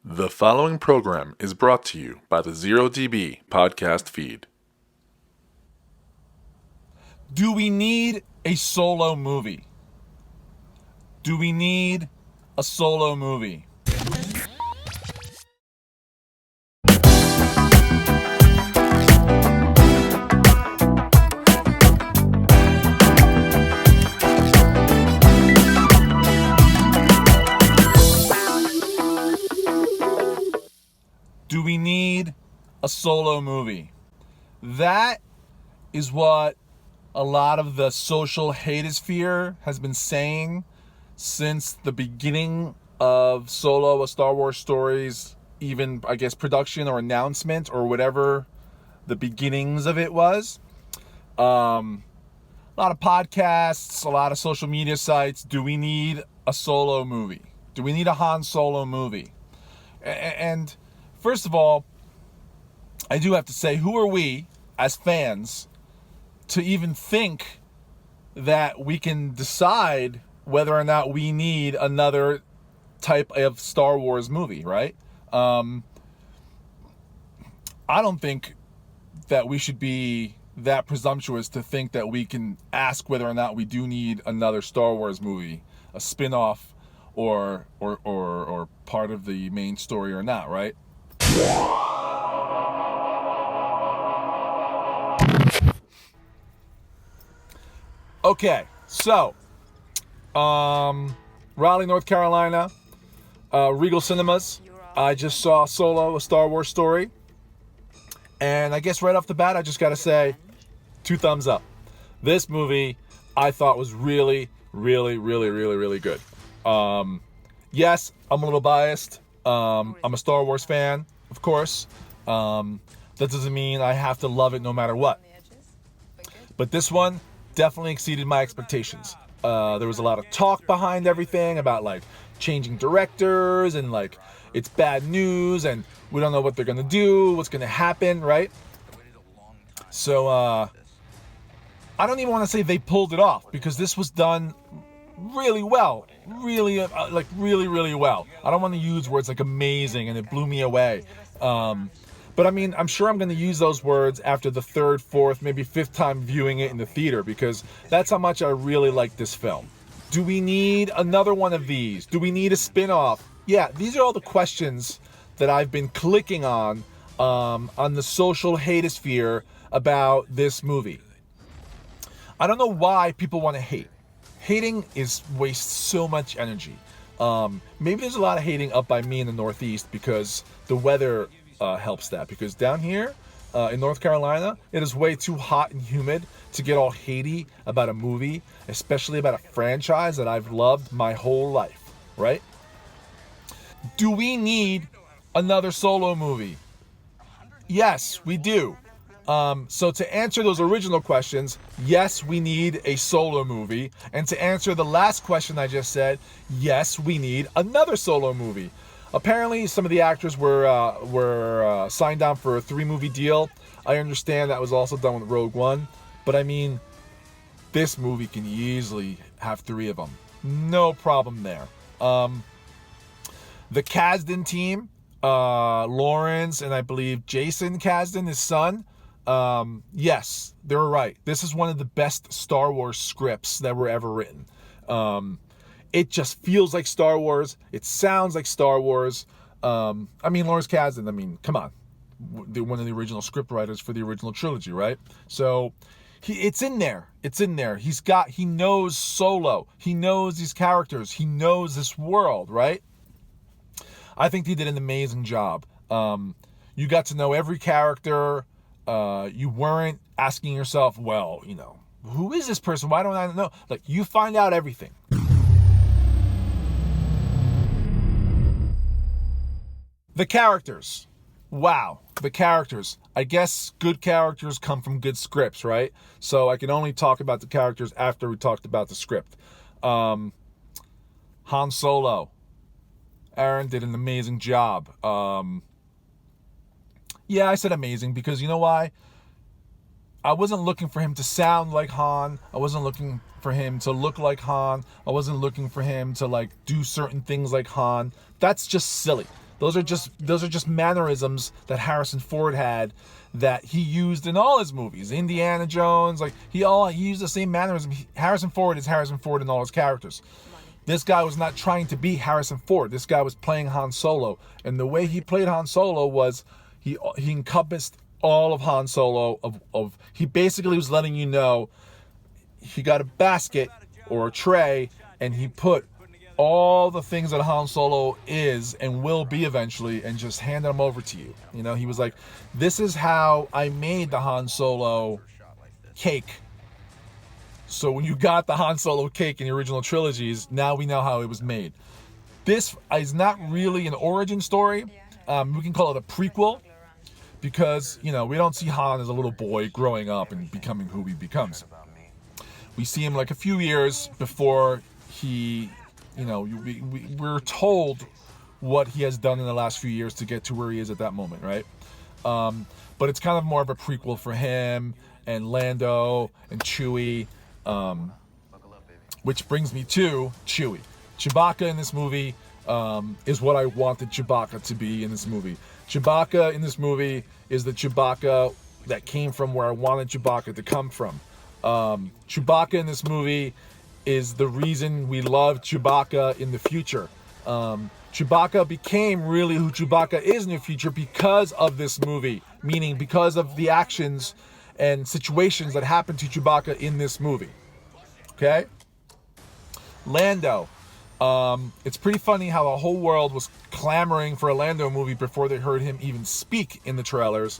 The following program is brought to you by the ZeroDB podcast feed. Do we need a solo movie? Do we need a solo movie? Do we need a solo movie? That is what a lot of the social hatosphere has been saying since the beginning of Solo, a Star Wars Stories, even, I guess, production or announcement or whatever the beginnings of it was. A lot of podcasts, a lot of social media sites. Do we need a solo movie? Do we need a Han Solo movie? And first of all, I do have to say, who are we as fans to even think that we can decide whether or not we need another type of Star Wars movie, right? I don't think that we should be that presumptuous to think that we can ask whether or not we do need another Star Wars movie, a spin-off or part of the main story or not, right? Okay, so Raleigh, North Carolina, Regal Cinemas. I just saw Solo, a Star Wars Story, and I guess right off the bat, I just gotta say, 2 thumbs up. This movie I thought was really, really, really, really, really good. Yes, I'm a little biased. I'm a Star Wars fan, of course. That doesn't mean I have to love it no matter what. But this one definitely exceeded my expectations. There was a lot of talk behind everything about like changing directors and like it's bad news and we don't know what they're gonna do, what's gonna happen, right? So I don't even want to say they pulled it off because this was done really well, really really well. I don't want to use words like amazing and it blew me away. But I mean, I'm sure I'm going to use those words after the 3rd, 4th, maybe 5th time viewing it in the theater because that's how much I really like this film. Do we need another one of these? Do we need a spin-off? Yeah, these are all the questions that I've been clicking on the social hatosphere about this movie. I don't know why people want to hate. Hating wastes so much energy. Maybe there's a lot of hating up by me in the Northeast because the weather helps that. Because down here in North Carolina, it is way too hot and humid to get all hatey about a movie, especially about a franchise that I've loved my whole life, right? Do we need another Solo movie? Yes, we do. So to answer those original questions, yes, we need a Solo movie. And to answer the last question I just said, yes, we need another Solo movie. Apparently, some of the actors were signed on for a 3-movie deal. I understand that was also done with Rogue One. But I mean, this movie can easily have 3 of them. No problem there. The Kasdan team, Lawrence and I believe Jason Kasdan, his son, yes, they were right. This is one of the best Star Wars scripts that were ever written. It just feels like Star Wars. It sounds like Star Wars. I mean, Lawrence Kasdan, I mean, come on. One of the original script writers for the original trilogy, right? So it's in there. It's in there. He knows Solo. He knows these characters. He knows this world, right? I think he did an amazing job. You got to know every character. You weren't asking yourself, well, you know, who is this person? Why don't I know? Like, you find out everything. The characters. Wow. The characters. I guess good characters come from good scripts, right? So I can only talk about the characters after we talked about the script. Han Solo. Aaron did an amazing job. Yeah, I said amazing because you know why? I wasn't looking for him to sound like Han. I wasn't looking for him to look like Han. I wasn't looking for him to like do certain things like Han. That's just silly. Those are just mannerisms that Harrison Ford had that he used in all his movies. Indiana Jones, like he used the same mannerism. Harrison Ford is Harrison Ford in all his characters. This guy was not trying to be Harrison Ford. This guy was playing Han Solo, and the way he played Han Solo was he encompassed all of Han Solo. He basically was letting you know he got a basket or a tray, and he put all the things that Han Solo is and will be eventually, and just hand them over to you. You know, he was like, this is how I made the Han Solo cake. So when you got the Han Solo cake in the original trilogies, now we know how it was made. This is not really an origin story. We can call it a prequel, because, you know, we don't see Han as a little boy growing up and becoming who he becomes. We see him like a few years before he, you know, we're told what he has done in the last few years to get to where he is at that moment, right? But it's kind of more of a prequel for him and Lando and Chewie, which brings me to Chewie. Chewbacca in this movie is what I wanted Chewbacca to be in this movie. Chewbacca in this movie is the Chewbacca that came from where I wanted Chewbacca to come from. Chewbacca in this movie is the reason we love Chewbacca in the future. Chewbacca became really who Chewbacca is in the future because of this movie, meaning because of the actions and situations that happened to Chewbacca in this movie. Okay? Lando. It's pretty funny how the whole world was clamoring for a Lando movie before they heard him even speak in the trailers.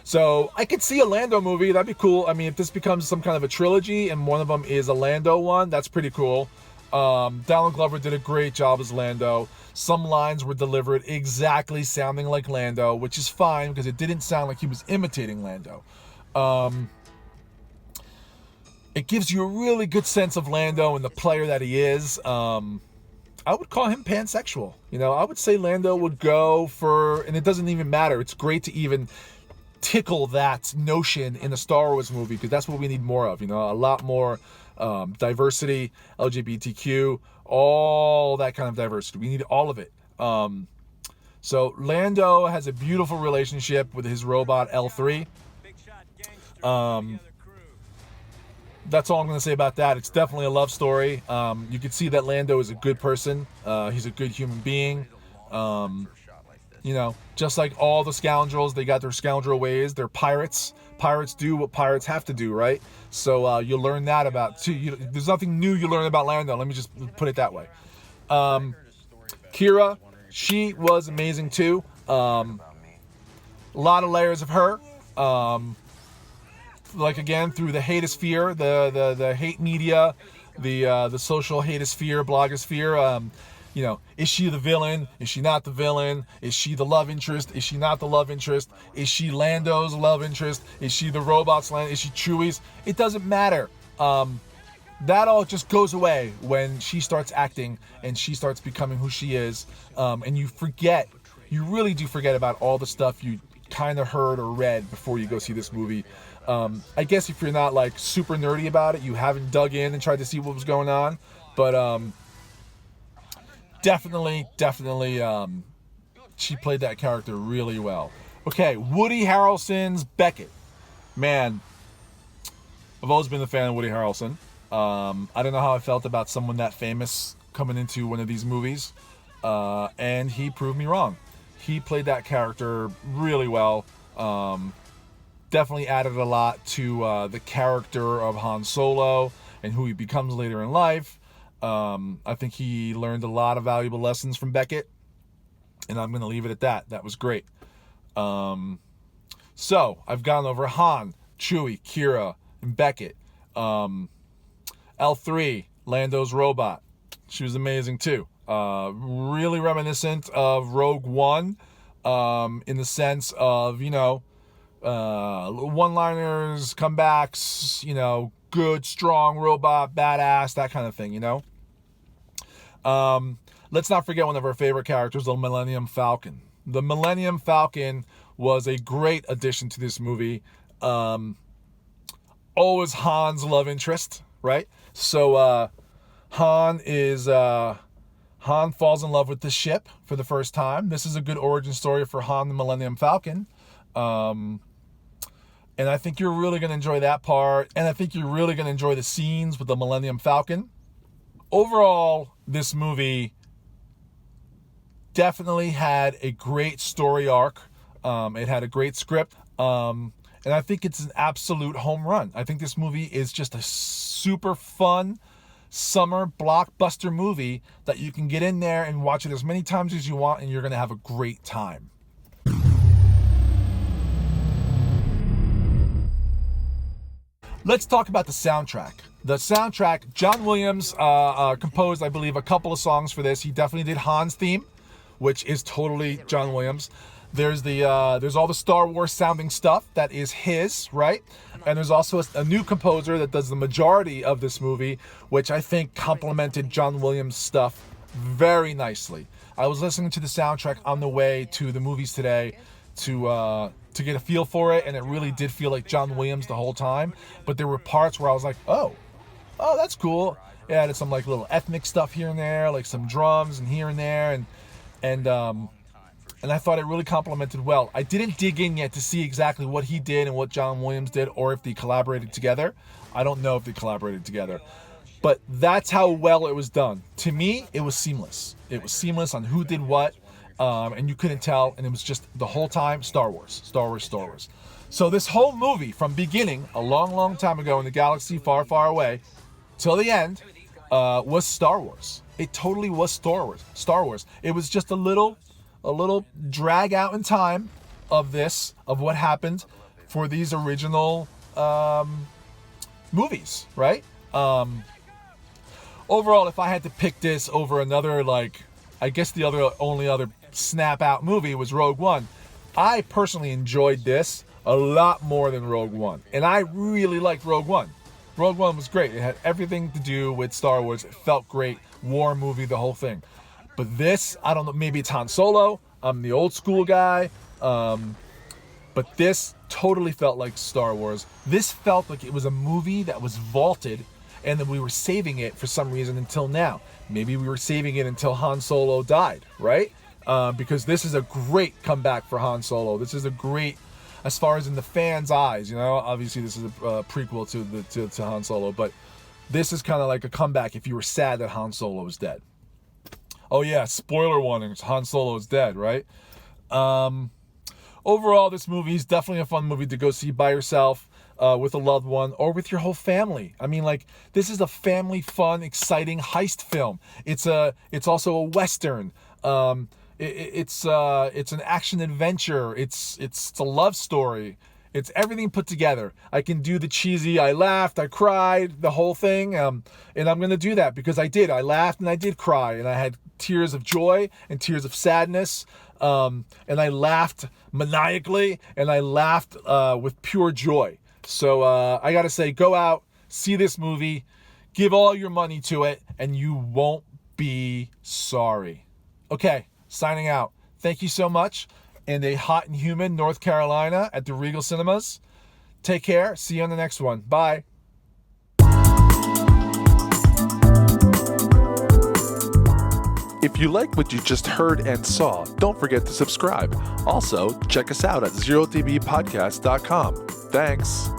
So I could see a Lando movie. That'd be cool. I mean, if this becomes some kind of a trilogy and one of them is a Lando one, that's pretty cool. Donald Glover did a great job as Lando. Some lines were delivered exactly sounding like Lando, which is fine because it didn't sound like he was imitating Lando. It gives you a really good sense of Lando and the player that he is. I would call him pansexual. You know, I would say Lando would go for, and it doesn't even matter. It's great to even tickle that notion in a Star Wars movie, because that's what we need more of. You know, a lot more diversity, LGBTQ, all that kind of diversity. We need all of it. So Lando has a beautiful relationship with his robot L3. That's all I'm going to say about that. It's definitely a love story. You can see that Lando is a good person. He's a good human being. You know, just like all the scoundrels, they got their scoundrel ways. They're pirates. Pirates do what pirates have to do, right? So you'll learn that about too. There's nothing new you learn about Lando. Let me just put it that way. Kira, she was amazing too. A lot of layers of her. Like again, through the hatosphere, the hate media, the social hatosphere, blogosphere. You know, is she the villain? Is she not the villain? Is she the love interest? Is she not the love interest? Is she Lando's love interest? Is she the robot's Land? Is she Chewie's? It doesn't matter. That all just goes away when she starts acting and she starts becoming who she is. And you really do forget about all the stuff you kind of heard or read before you go see this movie. I guess if you're not like super nerdy about it, you haven't dug in and tried to see what was going on. But definitely, she played that character really well. Okay, Woody Harrelson's Beckett. Man, I've always been a fan of Woody Harrelson. I don't know how I felt about someone that famous coming into one of these movies. And he proved me wrong. He played that character really well. Definitely added a lot to the character of Han Solo and who he becomes later in life. I think he learned a lot of valuable lessons from Beckett, and I'm going to leave it at that. That was great. So I've gone over Han, Chewie, Kira, and Beckett. L3, Lando's robot. She was amazing too. Really reminiscent of Rogue One, in the sense of, you know, one-liners, comebacks, you know, good, strong robot, badass, that kind of thing, you know. Let's not forget one of our favorite characters, the Millennium Falcon. The Millennium Falcon was a great addition to this movie. Always Han's love interest, right? So Han is Han falls in love with the ship for the first time. This is a good origin story for Han the Millennium Falcon. And I think you're really going to enjoy that part. And I think you're really going to enjoy the scenes with the Millennium Falcon. Overall, this movie definitely had a great story arc. It had a great script. And I think it's an absolute home run. I think this movie is just a super fun summer blockbuster movie that you can get in there and watch it as many times as you want, and you're going to have a great time. Let's talk about the soundtrack. The soundtrack, John Williams composed, I believe, a couple of songs for this. He definitely did Han's theme, which is totally John Williams. There's all the Star Wars sounding stuff that is his, right? And there's also a new composer that does the majority of this movie, which I think complemented John Williams' stuff very nicely. I was listening to the soundtrack on the way to the movies today to get a feel for it, and it really did feel like John Williams the whole time. But there were parts where I was like, oh, that's cool. It added some like little ethnic stuff here and there, like some drums and here and there, and I thought it really complemented well. I didn't dig in yet to see exactly what he did and what John Williams did, or if they collaborated together. I don't know if they collaborated together. But that's how well it was done. To me, it was seamless. It was seamless on who did what, and you couldn't tell, and it was just the whole time Star Wars, Star Wars, Star Wars. So this whole movie, from beginning, a long, long time ago in the galaxy far, far away, till the end, was Star Wars. It totally was Star Wars. Star Wars. It was just a little drag out in time of what happened for these original movies, right? Overall, if I had to pick this over another, I guess the only other snap out movie was Rogue One. I personally enjoyed this a lot more than Rogue One, and I really liked Rogue One. Rogue One was great. It had everything to do with Star Wars. It felt great. War movie, the whole thing. But this, I don't know, maybe it's Han Solo. I'm the old school guy. But this totally felt like Star Wars. This felt like it was a movie that was vaulted, and that we were saving it for some reason until now. Maybe we were saving it until Han Solo died, right? Because this is a great comeback for Han Solo. This is a great, as far as in the fans' eyes, obviously this is a prequel to Han Solo, but this is kind of like a comeback if you were sad that Han Solo was dead. Oh yeah, spoiler warnings, Han Solo is dead, right? Overall, this movie is definitely a fun movie to go see by yourself, with a loved one, or with your whole family. I mean, this is a family fun, exciting heist film. It's also a Western. It's an action adventure. It's a love story. It's everything put together. I can do the cheesy, I laughed, I cried, the whole thing. And I'm going to do that because I did. I laughed and I did cry. And I had tears of joy and tears of sadness. And I laughed maniacally, and I laughed with pure joy. So I got to say, go out, see this movie, give all your money to it, and you won't be sorry. Okay, signing out. Thank you so much. In a hot and humid North Carolina at the Regal Cinemas. Take care. See you on the next one. Bye. If you like what you just heard and saw, don't forget to subscribe. Also, check us out at zerodbpodcast.com. Thanks.